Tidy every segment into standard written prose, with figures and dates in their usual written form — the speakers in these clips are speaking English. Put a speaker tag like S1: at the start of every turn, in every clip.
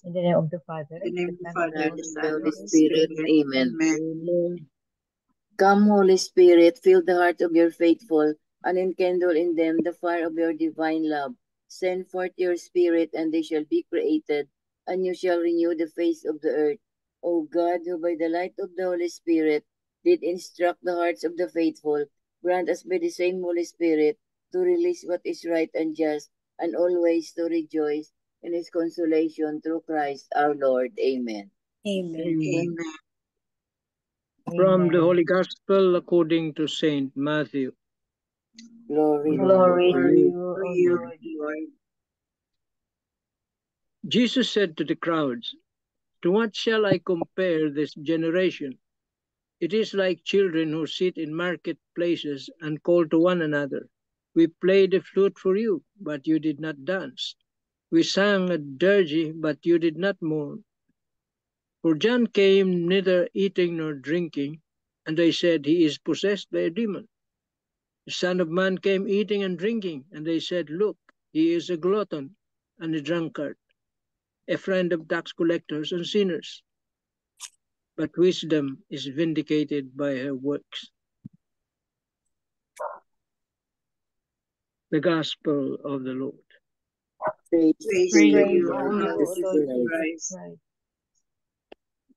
S1: In the name of the Father,
S2: In the name
S1: the
S2: of the
S1: Son, and
S2: Father,
S1: the
S2: and
S1: Holy
S2: the
S3: The
S2: Son, and
S3: Holy
S2: the
S1: Spirit.
S2: Holy
S3: Spirit.
S2: Spirit.
S3: Amen.
S2: Amen.
S4: Amen.
S3: Come, Holy Spirit, fill the heart of your faithful, and enkindle in them the fire of your divine love. Send forth your Spirit, and they shall be created, and you shall renew the face of the earth. O God, who by the light of the Holy Spirit did instruct the hearts of the faithful, grant us by the same Holy Spirit to release what is right and just, and always to rejoice in his consolation through Christ our Lord. Amen.
S4: Amen.
S2: Amen.
S4: From the
S1: Amen.
S4: Holy Gospel according to Saint Matthew.
S3: Glory to
S4: Glory
S3: you,
S1: Glory
S3: O
S1: to
S4: to
S3: Lord.
S4: you.
S1: you,
S2: For
S1: O
S2: you,
S1: Lord.
S2: Lord.
S4: Jesus said to the crowds, "To what shall I compare this generation? It is like children who sit in marketplaces and call to one another. We played the flute for you, but you did not dance. We sang a dirge, but you did not mourn. For John came neither eating nor drinking, and they said, he is possessed by a demon. The Son of Man came eating and drinking, and they said, look, he is a glutton and a drunkard, a friend of tax collectors and sinners. But wisdom is vindicated by her works." The Gospel of the Lord.
S3: Praise
S2: Praise
S3: to
S2: to
S3: you,
S1: Praise
S2: you,
S1: to
S2: O
S3: Lord
S1: you,
S2: Lord
S1: O
S3: Jesus
S1: Lord
S2: Jesus
S3: Christ.
S1: Jesus
S2: Christ.
S1: Christ.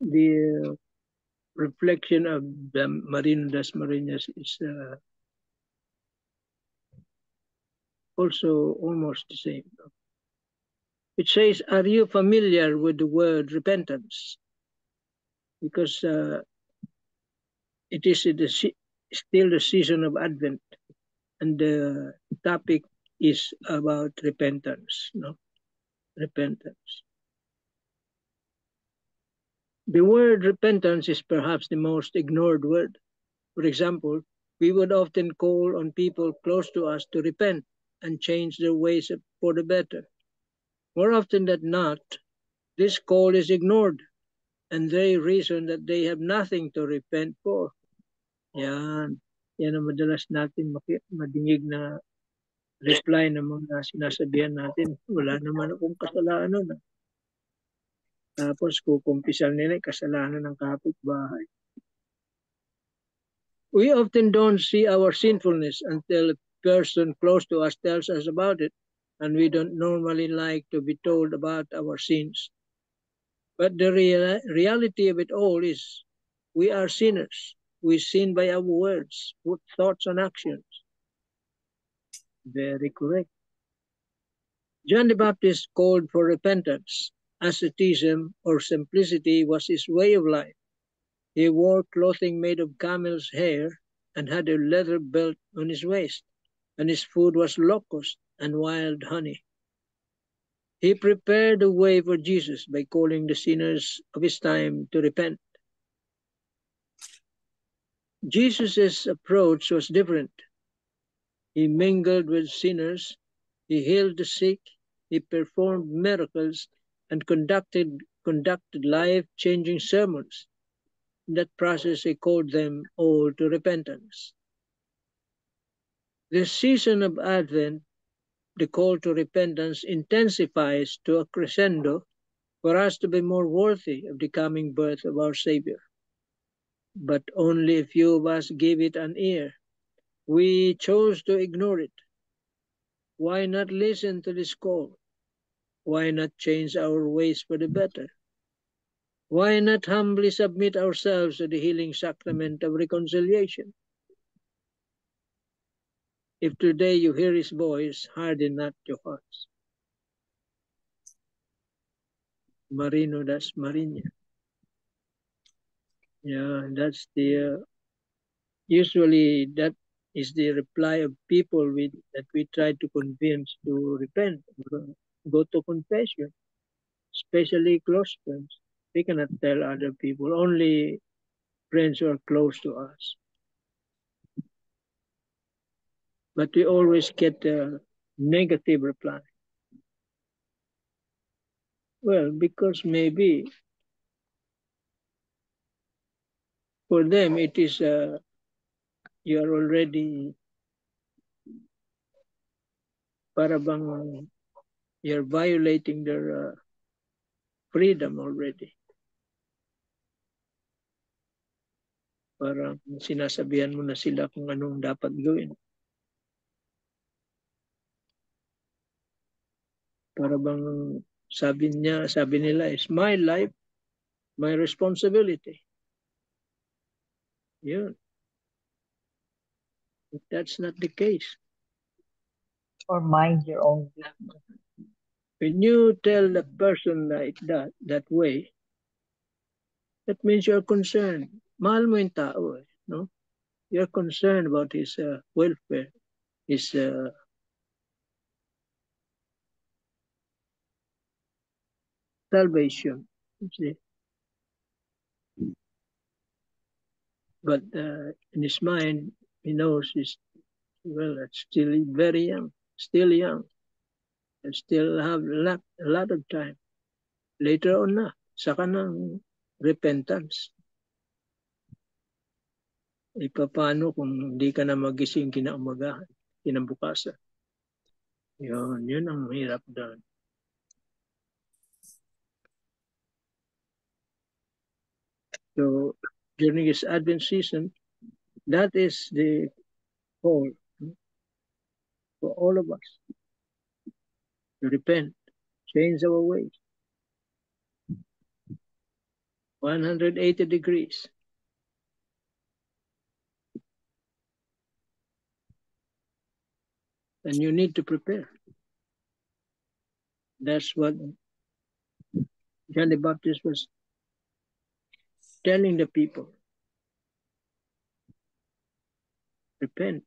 S4: The reflection of the Marino das Marinas is also almost the same. It says, are you familiar with the word repentance? Because it is still the season of Advent, and the topic is about repentance. No? Repentance. The word repentance is perhaps the most ignored word. For example, we would often call on people close to us to repent and change their ways for the better. More often than not, this call is ignored, and they reason that they have nothing to repent for. Yan. Yan ang madalas natin madinig na reply ng mga sinasabihan natin. Wala naman akong kasalanan. Tapos kukumpisan nila yung kasalanan ng kapitbahay. We often don't see our sinfulness until a person close to us tells us about it, and we don't normally like to be told about our sins. But the reality of it all is we are sinners. We sin by our words, thoughts, and actions. Very correct. John the Baptist called for repentance. Asceticism or simplicity was his way of life. He wore clothing made of camel's hair and had a leather belt on his waist, and his food was locust and wild honey. He prepared the way for Jesus by calling the sinners of his time to repent. Jesus' approach was different. He mingled with sinners, he healed the sick, he performed miracles, and conducted life-changing sermons. In that process, he called them all to repentance. This season of Advent, the call to repentance intensifies to a crescendo for us to be more worthy of the coming birth of our Savior. But only a few of us give it an ear. We chose to ignore it. Why not listen to this call? Why not change our ways for the better? Why not humbly submit ourselves to the healing sacrament of reconciliation? If today you hear his voice, harden not your hearts. Marino das Marinas. Yeah, that's the usually that is the reply of people that we try to convince to repent, go to confession, especially close friends. We cannot tell other people, only friends who are close to us. But we always get a negative reply. Well, because maybe for them it is you are already para bang you're violating their freedom already. Parang sinasabihan mo na sila kung anong dapat gawin. Para bang sabi nila is my life, my responsibility. Yun. But that's not the case.
S1: Or mind your own business.
S4: When you tell the person like that way, that means you're concerned. Mahal mo yung tao, no? You're concerned about his welfare, his salvation. You see? But in his mind, he knows he's still very young, still young, and still have a lot of time. Later on na, saka ng repentance. Paano kung hindi ka na magising kinaumagahan, kinabukasan? Yun ang hirap doon. So, during this Advent season, that is the call for all of us to repent, change our ways. 180 degrees. And you need to prepare. That's what John the Baptist was telling the people. Repent,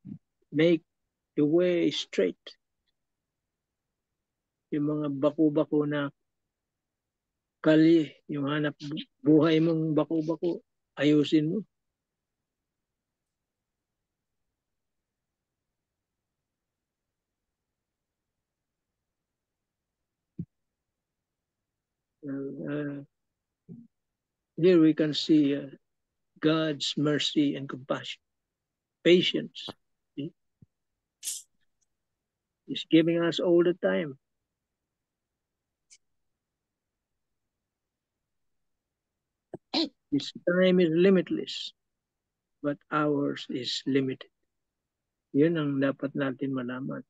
S4: make the way straight. Yung mga bako-bako na kali, yung hanap buhay mong bako-bako, ayusin mo. Here we can see God's mercy and compassion, patience. He's giving us all the time. His time is limitless, but ours is limited. Yun ang dapat natin malaman,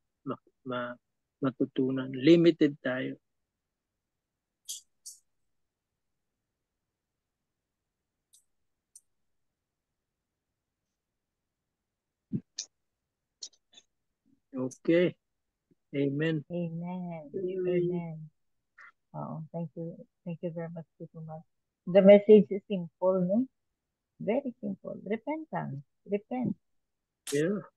S4: matutunan. Limited tayo. Okay. Amen.
S1: Amen. Amen. Oh, thank you. Thank you very much, Tito Mark. The message is simple, no? Very simple. Repentance. Repent.
S4: Yeah.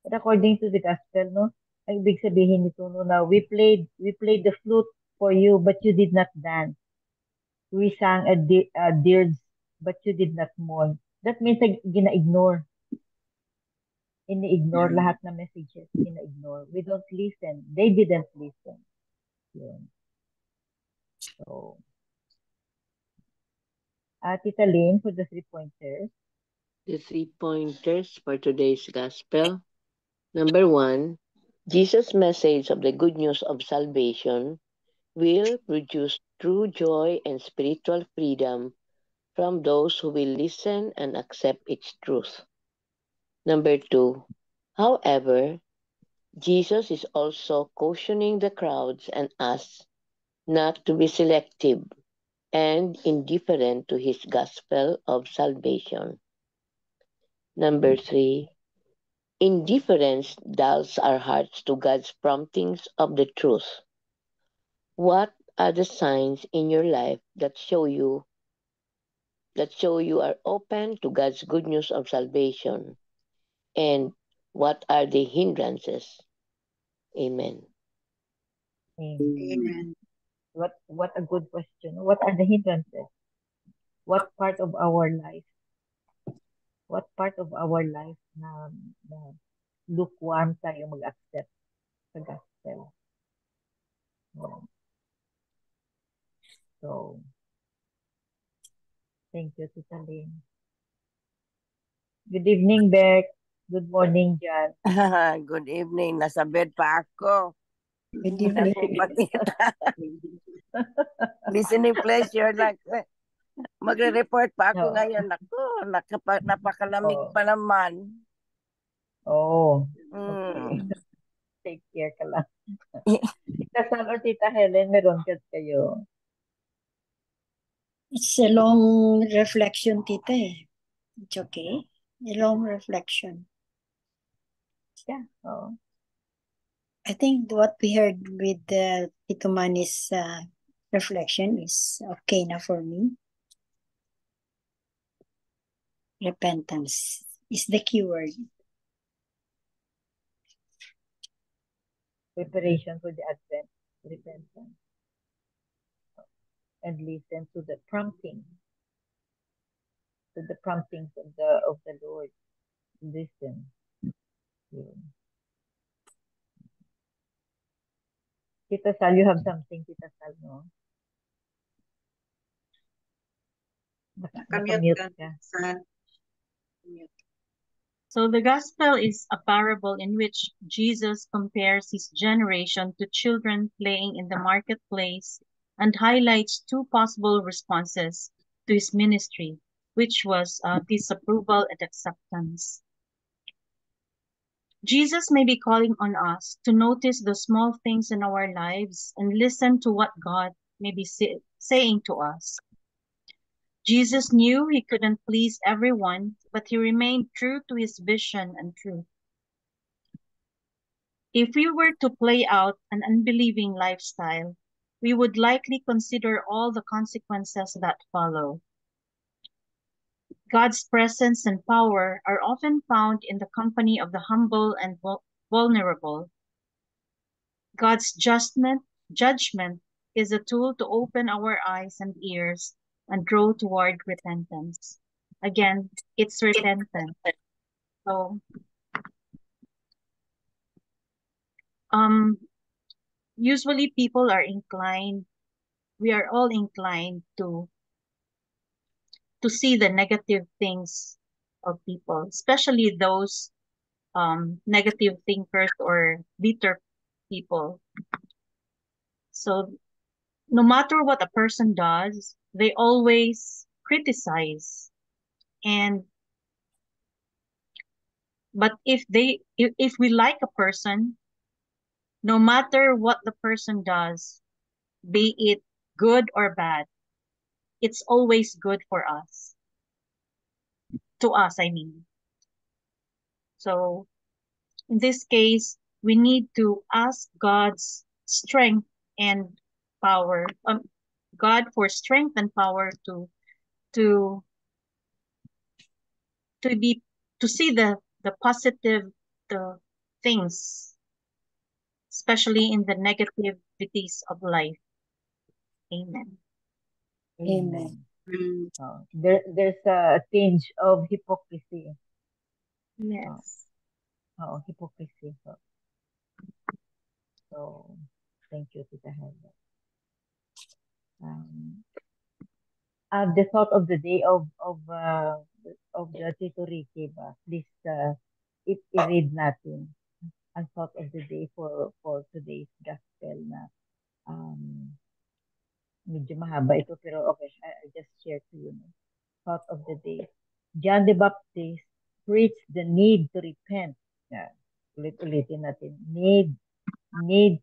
S1: But according to the gospel, no? Ang ibig sabihin nito, no, na we played the flute for you, but you did not dance. We sang a dirge, but you did not mourn. That means gina-ignore. Ini-ignore lahat ng messages. Ina-ignore. We don't listen. They didn't listen. Yun. So, Tita Lynn, for the 3 pointers.
S2: The 3 pointers for today's gospel. Number 1, Jesus' message of the good news of salvation will produce true joy and spiritual freedom from those who will listen and accept its truth. Number 2, however, Jesus is also cautioning the crowds and us not to be selective and indifferent to his gospel of salvation. Number 3, indifference dulls our hearts to God's promptings of the truth. What are the signs in your life that show you are open to God's good news of salvation? And what are the hindrances? Amen.
S1: Amen. What a good question. What are the hindrances? What part of our life? What part of our life na lukewarm tayo mag-accept sa gospel? So, thank you, Tita Lynn. Good evening, Beck. Good morning, Jan.
S5: Good evening. Nasa bed pa ako. Good
S3: Ako
S5: evening.
S3: patita. Listening pleasure. Like, magre-report pa ako
S1: Oo.
S3: ngayon. Ako, napakalamig
S1: Oo.
S3: pa naman.
S1: Oh,
S3: Mm.
S1: okay. Take care ka lang. Tita Sal or Tita Helen, meron kayo.
S5: It's a long reflection, Tita. It's okay. A long reflection.
S1: Yeah. Oh.
S5: I think what we heard with Tito Manny's reflection is okay na for me. Repentance is the keyword.
S1: Preparation for the Advent. Repentance. And listen to the prompting. To the promptings of the Lord. Listen. Yun. Tita Sal, you have something, Tita Sal, no? Nakamute ka.
S6: So the gospel is a parable in which Jesus compares his generation to children playing in the marketplace and highlights two possible responses to his ministry, which was disapproval and acceptance. Jesus may be calling on us to notice the small things in our lives and listen to what God may be saying to us. Jesus knew he couldn't please everyone, but he remained true to his vision and truth. If we were to play out an unbelieving lifestyle, we would likely consider all the consequences that follow. God's presence and power are often found in the company of the humble and vulnerable. God's judgment is a tool to open our eyes and ears and draw toward repentance. Again, it's repentance. So, usually people are inclined, we are all inclined to see the negative things of people, especially those negative thinkers or bitter people. So no matter what a person does, they always criticize. But if we like a person, no matter what the person does, be it good or bad, it's always good for us. To us, I mean. So in this case, we need to ask God's strength and power, God for strength and power to see the positive things, especially in the negativities of life. Amen.
S5: Amen.
S1: Oh, there's a tinge of hypocrisy.
S6: Yes.
S1: Oh, hypocrisy. So thank you, Tita Helen. The thought of the day of the Tito Ricky ba? Please i-read natin ang thought of the day for today's gospel na medyo mahaba ito pero okay, I just share to you. Thought of the day. John the Baptist preached the need to repent. Yeah. Ulit-ulitin natin. Need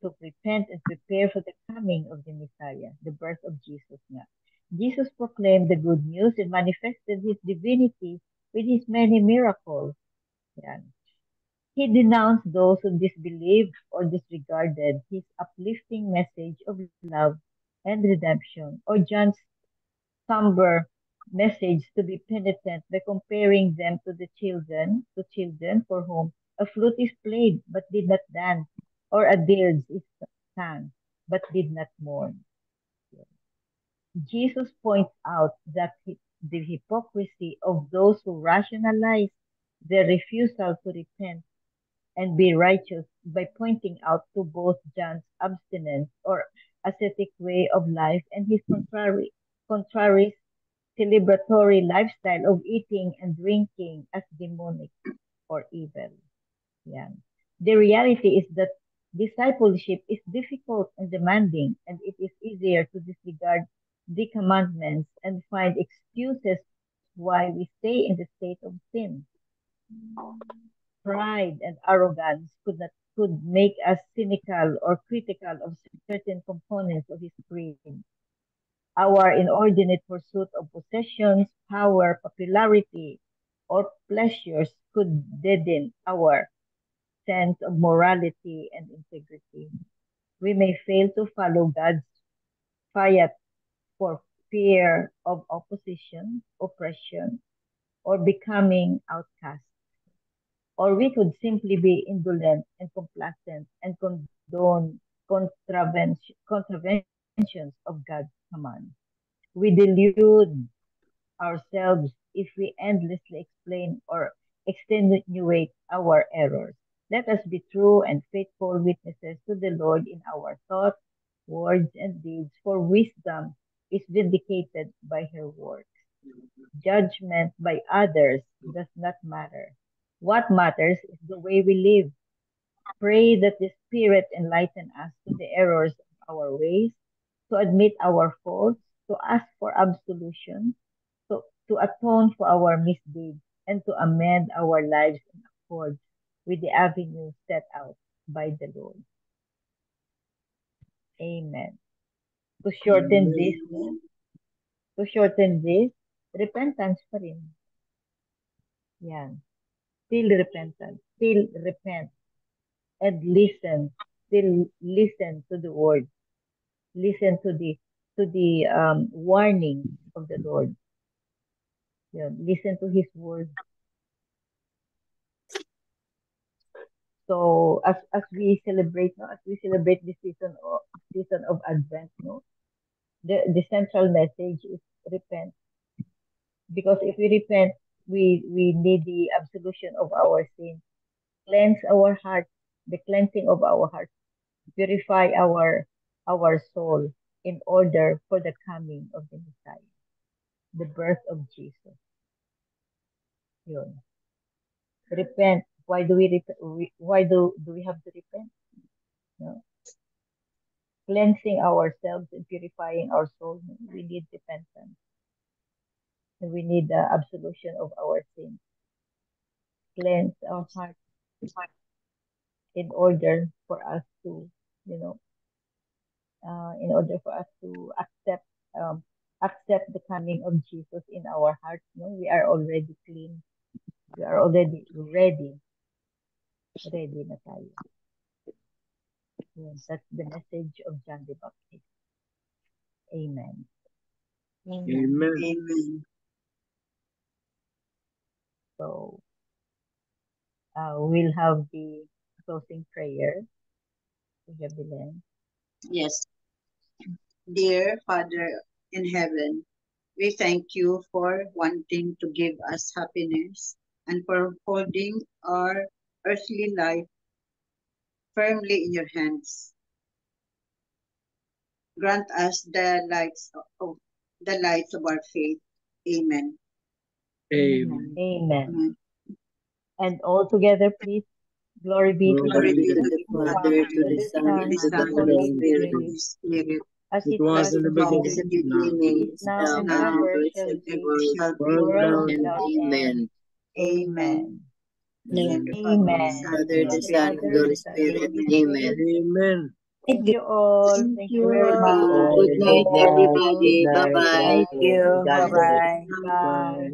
S1: to repent and prepare for the coming of the Messiah, the birth of Jesus nga. Jesus proclaimed the good news and manifested his divinity with his many miracles. Yan. He denounced those who disbelieved or disregarded his uplifting message of love and redemption, or John's somber message to be penitent by comparing them to children for whom a flute is played but did not dance, or a dirge is sung but did not mourn. Jesus points out that the hypocrisy of those who rationalize their refusal to repent and be righteous by pointing out to both John's abstinence or ascetic way of life and his contrary celebratory lifestyle of eating and drinking as demonic or evil. Yeah. The reality is that Discipleship is difficult and demanding, and it is easier to disregard the commandments and find excuses why we stay in the state of sin. Pride and arrogance could make us cynical or critical of certain components of his creed. Our inordinate pursuit of possessions, power, popularity, or pleasures could deaden our sense of morality and integrity. We may fail to follow God's fiat for fear of opposition, oppression, or becoming outcast. Or we could simply be indolent and complacent and condone contraventions of God's command. We delude ourselves if we endlessly explain or extenuate our errors. Let us be true and faithful witnesses to the Lord in our thoughts, words, and deeds, for wisdom is vindicated by her works. Judgment by others does not matter. What matters is the way we live. Pray that the Spirit enlighten us to the errors of our ways, to admit our faults, to ask for absolution, to atone for our misdeeds, and to amend our lives in accord with the avenue set out by the Lord. Amen. To shorten this, no? To shorten this, repentance pa rin. Yan. Still repentance. Still repent. And listen. Still listen to the word. Listen to the warning of the Lord. Yan. Listen to his word. So as we celebrate, no, this season of Advent, no, the central message is repent. Because if we repent, we need the absolution of our sins, cleanse our heart, the cleansing of our heart, purify our soul in order for the coming of the Messiah, the birth of Jesus. Yun. Repent. Why do we why do we have to repent? No? Cleansing ourselves and purifying our soul. We need repentance. And we need the absolution of our sins. Cleanse our heart in order for us to, in order for us to accept the coming of Jesus in our hearts. No, we are already clean. We are already ready. Ready na tayo. Yes, that's the message of John the Baptist. Amen.
S4: Amen.
S3: Amen.
S1: So, we'll have the closing prayer.
S3: Yes. Dear Father in heaven, we thank you for wanting to give us happiness and for holding our earthly life firmly in your hands. Grant us the lights of our faith. Amen.
S4: Amen.
S1: Amen. And all together, please. Glory be to
S3: Glory be
S1: the
S3: to the Father, to the Son, and to the Holy Spirit,
S1: as
S4: It
S1: it
S4: was
S1: was
S4: in the
S1: in
S3: as
S1: the
S4: beginning,
S3: beginning,
S1: is now and
S3: now,
S1: ever
S3: and
S1: shall be,
S3: ever,
S1: world
S4: and
S1: without end.
S3: Amen.
S1: Amen.
S3: Amen. Father, the Son, and the Holy Spirit. Amen.
S4: Amen.
S1: Thank you all. Thank you very much.
S3: Good night, everybody.
S1: Good
S3: Bye-bye.
S1: night.
S5: Thank you.
S1: God bless.
S5: Bye-bye.
S1: Bye.